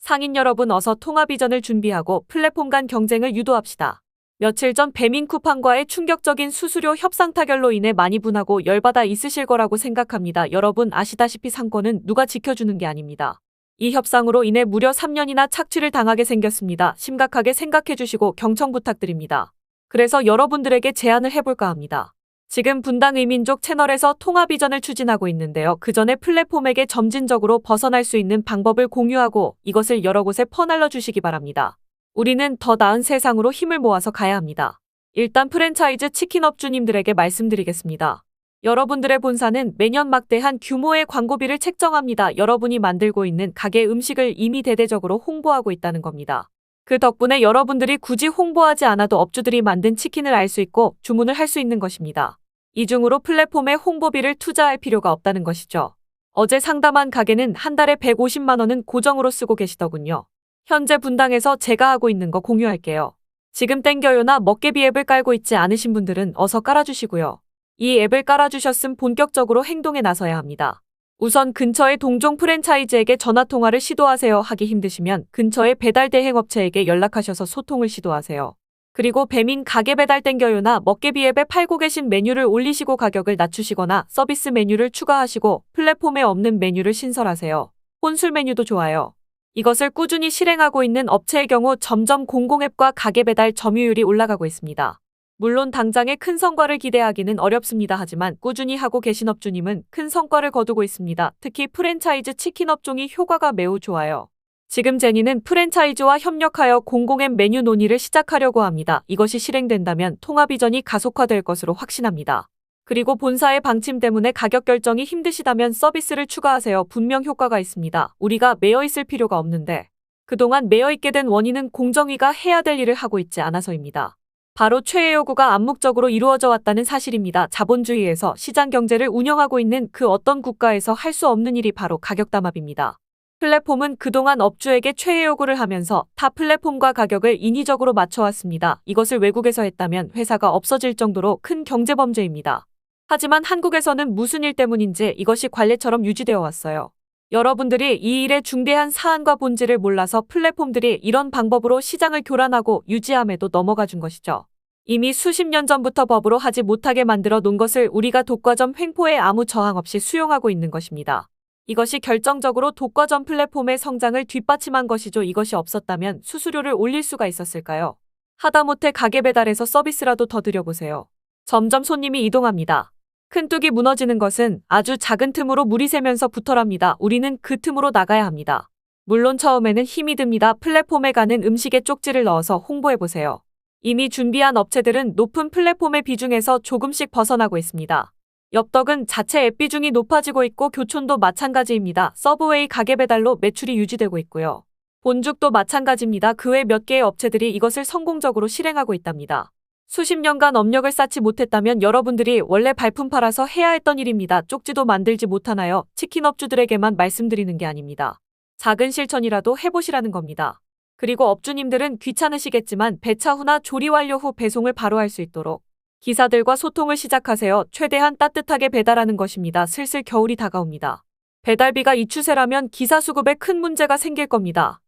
상인 여러분 어서 통합 이전을 준비하고 플랫폼 간 경쟁을 유도합시다. 며칠 전 배민 쿠팡과의 충격적인 수수료 협상 타결로 인해 많이 분하고 열받아 있으실 거라고 생각합니다. 여러분 아시다시피 상권은 누가 지켜주는 게 아닙니다. 이 협상으로 인해 무려 3년이나 착취를 당하게 생겼습니다. 심각하게 생각해 주시고 경청 부탁드립니다. 그래서 여러분들에게 제안을 해볼까 합니다. 지금 분당 의민족 채널에서 통합 이전을 추진하고 있는데요. 그 전에 플랫폼에게 점진적으로 벗어날 수 있는 방법을 공유하고 이것을 여러 곳에 퍼날려 주시기 바랍니다. 우리는 더 나은 세상으로 힘을 모아서 가야 합니다. 일단 프랜차이즈 치킨업주님들에게 말씀드리겠습니다. 여러분들의 본사는 매년 막대한 규모의 광고비를 책정합니다. 여러분이 만들고 있는 가게 음식을 이미 대대적으로 홍보하고 있다는 겁니다. 그 덕분에 여러분들이 굳이 홍보하지 않아도 업주들이 만든 치킨을 알 수 있고 주문을 할 수 있는 것입니다. 이중으로 플랫폼에 홍보비를 투자할 필요가 없다는 것이죠. 어제 상담한 가게는 한 달에 150만 원은 고정으로 쓰고 계시더군요. 현재 분당에서 제가 하고 있는 거 공유할게요. 지금 땡겨요나 먹개비 앱을 깔고 있지 않으신 분들은 어서 깔아주시고요. 이 앱을 깔아주셨음 본격적으로 행동에 나서야 합니다. 우선 근처의 동종 프랜차이즈에게 전화통화를 시도하세요. 하기 힘드시면 근처의 배달 대행업체에게 연락하셔서 소통을 시도하세요. 그리고 배민 가게 배달 땡겨요나 먹개비 앱에 팔고 계신 메뉴를 올리시고 가격을 낮추시거나 서비스 메뉴를 추가하시고 플랫폼에 없는 메뉴를 신설하세요. 혼술 메뉴도 좋아요. 이것을 꾸준히 실행하고 있는 업체의 경우 점점 공공앱과 가게 배달 점유율이 올라가고 있습니다. 물론 당장의 큰 성과를 기대하기는 어렵습니다. 하지만 꾸준히 하고 계신 업주님은 큰 성과를 거두고 있습니다. 특히 프랜차이즈 치킨 업종이 효과가 매우 좋아요. 지금 제니는 프랜차이즈와 협력하여 공공앱 메뉴 논의를 시작하려고 합니다. 이것이 실행된다면 통합 이전이 가속화될 것으로 확신합니다. 그리고 본사의 방침 때문에 가격 결정이 힘드시다면 서비스를 추가하세요. 분명 효과가 있습니다. 우리가 매여 있을 필요가 없는데 그동안 매여 있게 된 원인은 공정위가 해야 될 일을 하고 있지 않아서입니다. 바로 최애 요구가 암묵적으로 이루어져 왔다는 사실입니다. 자본주의에서 시장 경제를 운영하고 있는 그 어떤 국가에서 할 수 없는 일이 바로 가격 담합입니다. 플랫폼은 그동안 업주에게 최애 요구를 하면서 타 플랫폼과 가격을 인위적으로 맞춰왔습니다. 이것을 외국에서 했다면 회사가 없어질 정도로 큰 경제범죄입니다. 하지만 한국에서는 무슨 일 때문인지 이것이 관례처럼 유지되어 왔어요. 여러분들이 이 일의 중대한 사안과 본질을 몰라서 플랫폼들이 이런 방법으로 시장을 교란하고 유지함에도 넘어가 준 것이죠. 이미 수십 년 전부터 법으로 하지 못하게 만들어 놓은 것을 우리가 독과점 횡포에 아무 저항 없이 수용하고 있는 것입니다. 이것이 결정적으로 독과점 플랫폼의 성장을 뒷받침한 것이죠. 이것이 없었다면 수수료를 올릴 수가 있었을까요? 하다못해 가게 배달에서 서비스라도 더 드려보세요. 점점 손님이 이동합니다. 큰 뚝이 무너지는 것은 아주 작은 틈으로 물이 새면서 부터랍니다. 우리는 그 틈으로 나가야 합니다. 물론 처음에는 힘이 듭니다. 플랫폼에 가는 음식에 쪽지를 넣어서 홍보해보세요. 이미 준비한 업체들은 높은 플랫폼의 비중에서 조금씩 벗어나고 있습니다. 엽떡은 자체 앱 비중이 높아지고 있고 교촌도 마찬가지입니다. 서브웨이 가게 배달로 매출이 유지되고 있고요. 본죽도 마찬가지입니다. 그 외 몇 개의 업체들이 이것을 성공적으로 실행하고 있답니다. 수십 년간 업력을 쌓지 못했다면 여러분들이 원래 발품 팔아서 해야 했던 일입니다. 쪽지도 만들지 못하나요? 치킨업주들에게만 말씀드리는 게 아닙니다. 작은 실천이라도 해보시라는 겁니다. 그리고 업주님들은 귀찮으시겠지만 배차 후나 조리 완료 후 배송을 바로 할 수 있도록 기사들과 소통을 시작하세요. 최대한 따뜻하게 배달하는 것입니다. 슬슬 겨울이 다가옵니다. 배달비가 이 추세라면 기사 수급에 큰 문제가 생길 겁니다.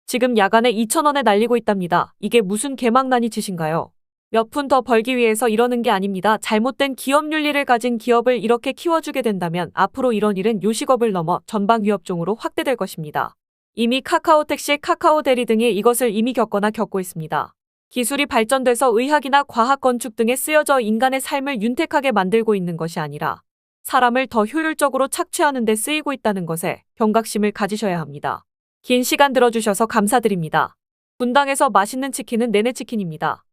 지금 야간에 2,000원에 날리고 있답니다. 이게 무슨 개망난이 짓인가요? 몇 푼 더 벌기 위해서 이러는 게 아닙니다. 잘못된 기업 윤리를 가진 기업을 이렇게 키워주게 된다면 앞으로 이런 일은 요식업을 넘어 전방 위협종으로 확대될 것입니다. 이미 카카오택시, 카카오대리 등이 이것을 이미 겪거나 겪고 있습니다. 기술이 발전돼서 의학이나 과학 건축 등에 쓰여져 인간의 삶을 윤택하게 만들고 있는 것이 아니라 사람을 더 효율적으로 착취하는 데 쓰이고 있다는 것에 경각심을 가지셔야 합니다. 긴 시간 들어주셔서 감사드립니다. 분당에서 맛있는 치킨은 내내치킨입니다.